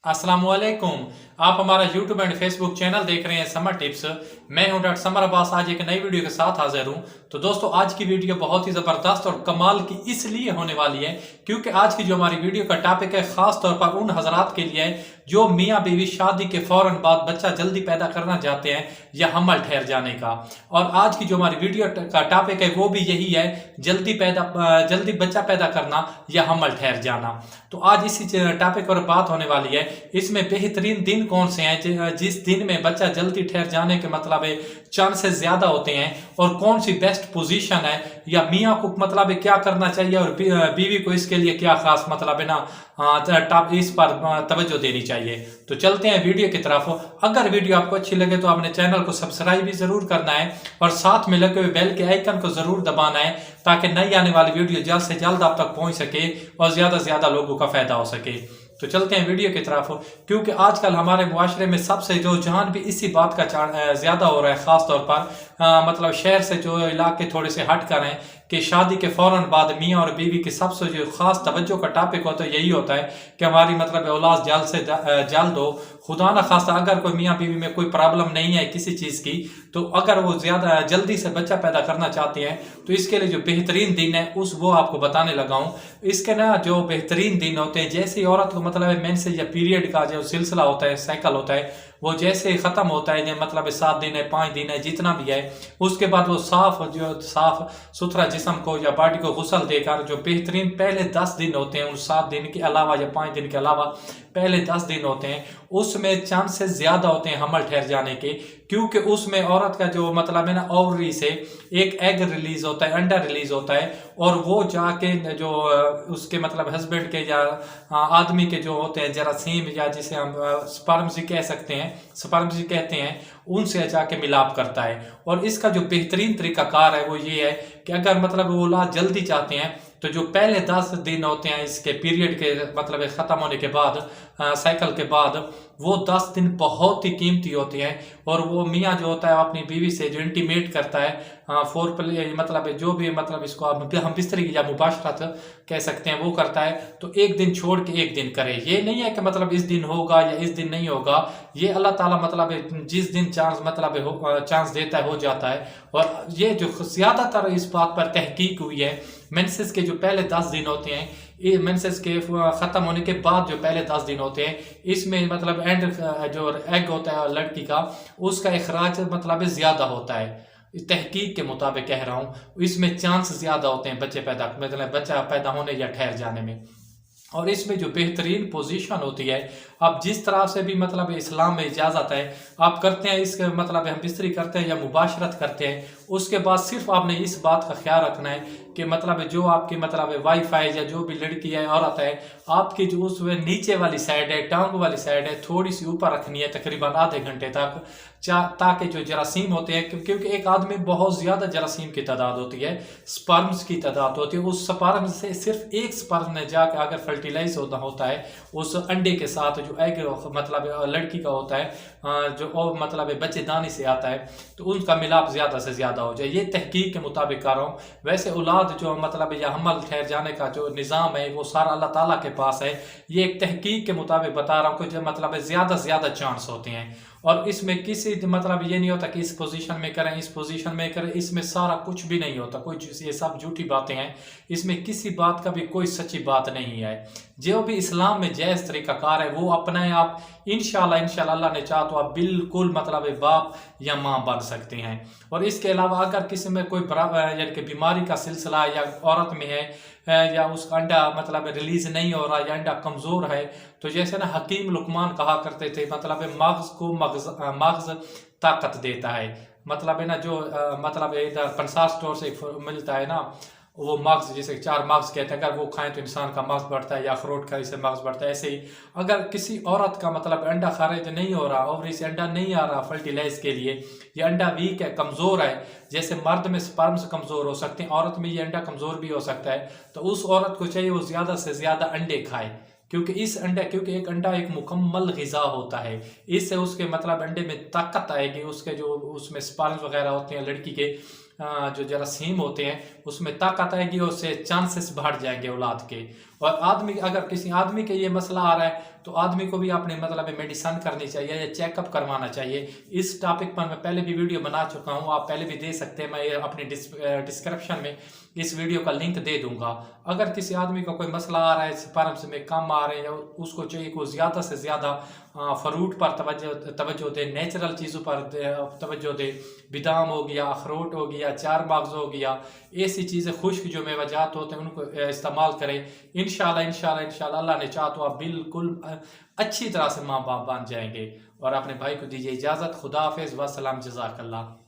अस्सलामुअलैकुम। आप हमारा यूट्यूब एंड फेसबुक चैनल देख रहे हैं समर टिप्स। मैं हूं डॉक्टर समर अब्बास। आज एक नई वीडियो के साथ हाजिर हूं। तो दोस्तों, आज की वीडियो बहुत ही ज़बरदस्त और कमाल की इसलिए होने वाली है क्योंकि आज की जो हमारी वीडियो का टॉपिक है ख़ास तौर पर उन हजरात के लिए है जो मियाँ बीवी शादी के फ़ौरन बाद बच्चा जल्दी पैदा करना चाहते हैं या हमल ठहर जाने का। और आज की जो हमारी वीडियो का टॉपिक है वो भी यही है, जल्दी बच्चा पैदा करना या हमल ठहर जाना। तो आज इसी टॉपिक पर बात होने वाली है। इसमें बेहतरीन दिन कौन से हैं जिस दिन में बच्चा जल्दी ठहर जाने के मतलब चांसेस ज्यादा होते हैं, और कौन सी बेस्ट पोजीशन है, या मियाँ को मतलब क्या करना चाहिए और बीवी को इसके लिए क्या खास मतलब है ना इस पर तवज्जो देनी चाहिए। तो चलते हैं वीडियो की तरफ। अगर वीडियो आपको अच्छी लगे तो आपने चैनल को सब्सक्राइब भी जरूर करना है और साथ में लगे हुए बेल के आइकन को जरूर दबाना है ताकि नई आने वाली वीडियो जल्द से जल्द आप तक पहुंच सके और ज्यादा से ज्यादा लोगों का फायदा हो सके। तो चलते हैं वीडियो की तरफ, क्योंकि आजकल हमारे मुआशरे में सबसे जो जहान भी इसी बात का ज्यादा हो रहा है, खास तौर पर मतलब शहर से जो इलाके थोड़े से हट कर हैं कि शादी के फौरन बाद मियाँ और बीवी की सबसे जो खास तवज्जो का टॉपिक होता है यही होता है कि हमारी मतलब औलाद जल्द से जल्द हो। खुदा ना खास्ता अगर कोई मियाँ बीवी में कोई प्रॉब्लम नहीं है किसी चीज़ की, तो अगर वो ज़्यादा जल्दी से बच्चा पैदा करना चाहते हैं तो इसके लिए जो बेहतरीन दिन है वो आपको बताने लगा हूँ। इसके ना जो बेहतरीन दिन होते हैं, जैसे औरत को मतलब मेंसेज या पीरियड का जो सिलसिला होता है, साइकिल होता है, वो जैसे ख़त्म होता है, मतलब 7 दिन है, 5 दिन है, जितना भी है, उसके बाद वो साफ सुथरा जिस्म को या बॉडी को गुस्ल देकर जो बेहतरीन पहले 10 दिन होते हैं, उन 7 दिन के अलावा या 5 दिन के अलावा पहले 10 दिन होते हैं, उसमें चांसेस ज़्यादा होते हैं हमल ठहर जाने के। क्योंकि उसमें औरत का जो मतलब है ना ओवरी से एक एग रिलीज होता है, अंडा रिलीज होता है, और वो जाके जो उसके मतलब हस्बैंड के या आदमी के जो होते हैं जरासीम, या जिसे हम स्पर्म्स कह सकते हैं, स्पर्म्स कहते हैं, उनसे जाके मिलाप करता है। और इसका जो बेहतरीन तरीकाकार है वो ये है कि अगर मतलब वो औलाद जल्दी चाहते हैं तो जो पहले 10 दिन होते हैं इसके पीरियड के मतलब ख़त्म होने के बाद, साइकिल के बाद, वो 10 दिन बहुत ही कीमती होते हैं। और वो मियाँ जो होता है अपनी बीवी से जो इंटीमेट करता है, फोर प्ले मतलब जो भी मतलब इसको हम बिस्तरी या मुबाशरत कह सकते हैं, वो करता है, तो एक दिन छोड़ के एक दिन करे। ये नहीं है कि मतलब इस दिन होगा या इस दिन नहीं होगा, ये अल्लाह ताला मतलब जिस दिन चांस मतलब चांस देता है हो जाता है। और ये जो ज़्यादातर इस बात पर तहकीक हुई है, मेंसेस के जो पहले 10 दिन होते हैं, ये मेंसेस के ख़त्म होने के बाद जो पहले 10 दिन होते हैं, इसमें मतलब एंड जो एग होता है लड़की का, उसका इखराज मतलब ज़्यादा होता है। तहकीक के मुताबिक कह रहा हूँ, इसमें चांस ज़्यादा होते हैं बच्चा पैदा होने या ठहर जाने में। और इसमें जो बेहतरीन पोजीशन होती है, आप जिस तरह से भी मतलब इस्लाम में इजाज़त है आप करते हैं, इसके मतलब हम बिस्तरी करते हैं या मुबाशरत करते हैं, उसके बाद सिर्फ आपने इस बात का ख्याल रखना है कि मतलब जो आपकी मतलब वाईफाई या जो भी लड़की है, औरत है, आपकी जो उस नीचे वाली साइड है, टांग वाली साइड है, थोड़ी सी ऊपर रखनी है तकरीबन आधे घंटे तक, ताकि जो जरासीम होते हैं, क्योंकि एक आदमी बहुत ज़्यादा जरासीम की तादाद होती है, स्पर्म्स की तादाद होती है, उस स्पर्म से सिर्फ एक स्पर्म ने जाकर अगर फर्टिलाइज होता है उस अंडे के साथ, जो एग मतलब लड़की का होता है, जो मतलब बच्चेदानी से आता है, तो उनका मिलाप ज़्यादा से ज़्यादा हो जाए। ये तहकीक के मुताबिक कर रहा हूँ। वैसे औलाद जो मतलब या हमल ठहर जाने का जो निज़ाम है वो सारा अल्लाह ताला के पास है। ये एक तहकीक के मुताबिक बता रहा हूँ कि जो मतलब ज़्यादा से ज़्यादा चांस होते हैं। और इसमें किसी मतलब ये नहीं होता कि इस पोजीशन में करें, इस पोजीशन में करें, इसमें सारा कुछ भी नहीं होता, कोई ये सब झूठी बातें हैं। इसमें किसी बात का भी कोई सच्ची बात नहीं है। जो भी इस्लाम में जायज़ तरीक़ाकार है वो अपने आप इंशाल्लाह अल्लाह ने चाहा तो आप बिल्कुल मतलब बाप या माँ बन सकते हैं। और इसके अलावा अगर किसी में कोई यानी कि बीमारी का सिलसिला या औरत में है, या उसका अंडा मतलब रिलीज नहीं हो रहा या अंडा कमज़ोर है, तो जैसे ना हकीम लुकमान कहा करते थे, मतलब मगज़ को मगज़ ताकत देता है। मतलब है ना जो मतलब इधर पंसार स्टोर से मिलता है ना, वो मगज़ जिसे 4 मगज़ कहते हैं, अगर वो खाएं तो इंसान का मगज़ बढ़ता है, या अखरोट खाने से मगज़ बढ़ता है। ऐसे ही अगर किसी औरत का मतलब अंडा खारिज नहीं हो रहा, ओवरी से अंडा नहीं आ रहा फर्टिलाइज के लिए, ये अंडा वीक है, कमज़ोर है, जैसे मर्द में स्पर्म्स कमज़ोर हो सकते हैं, औरत में ये अंडा कमज़ोर भी हो सकता है, तो उस औरत को चाहिए वो ज़्यादा से ज़्यादा अंडे खाए। क्योंकि एक अंडा एक मुकम्मल ग़िज़ा होता है, इससे उसके मतलब अंडे में ताकत आएगी, उसके जो उसमें स्पर्म्स वगैरह होते हैं, लड़की के जो जरासीम होते हैं उसमें ताकत आएगी, और उससे चांसेस बढ़ जाएंगे औलाद के। और आदमी, अगर किसी आदमी के ये मसला आ रहा है तो आदमी को भी अपने मतलब मेडिसिन करनी चाहिए या चेकअप करवाना चाहिए। इस टॉपिक पर मैं पहले भी वीडियो बना चुका हूँ, आप पहले भी दे सकते हैं, मैं अपनी डिस्क्रिप्शन में इस वीडियो का लिंक दे दूंगा। अगर किसी आदमी का कोई मसला आ रहा है, स्पर्म्स में कम आ रहे हैं, उसको चाहिए को ज़्यादा से ज़्यादा फ्रूट पर तवज्जो दे, नेचुरल चीज़ों पर तवज्जो दे, बादाम हो गया, अखरोट हो गया, चार मगज़ हो गया, ऐसी चीज़ें खुश्क जो मेवाजात होते हैं उनको इस्तेमाल करें। इंशाल्लाह अल्लाह ने चाहा तो आप बिल्कुल अच्छी तरह से माँ बाप बन जाएंगे। और अपने भाई को दीजिए इजाज़त। खुदा हाफिज़, वस्सलाम, जज़ाकल्लाह।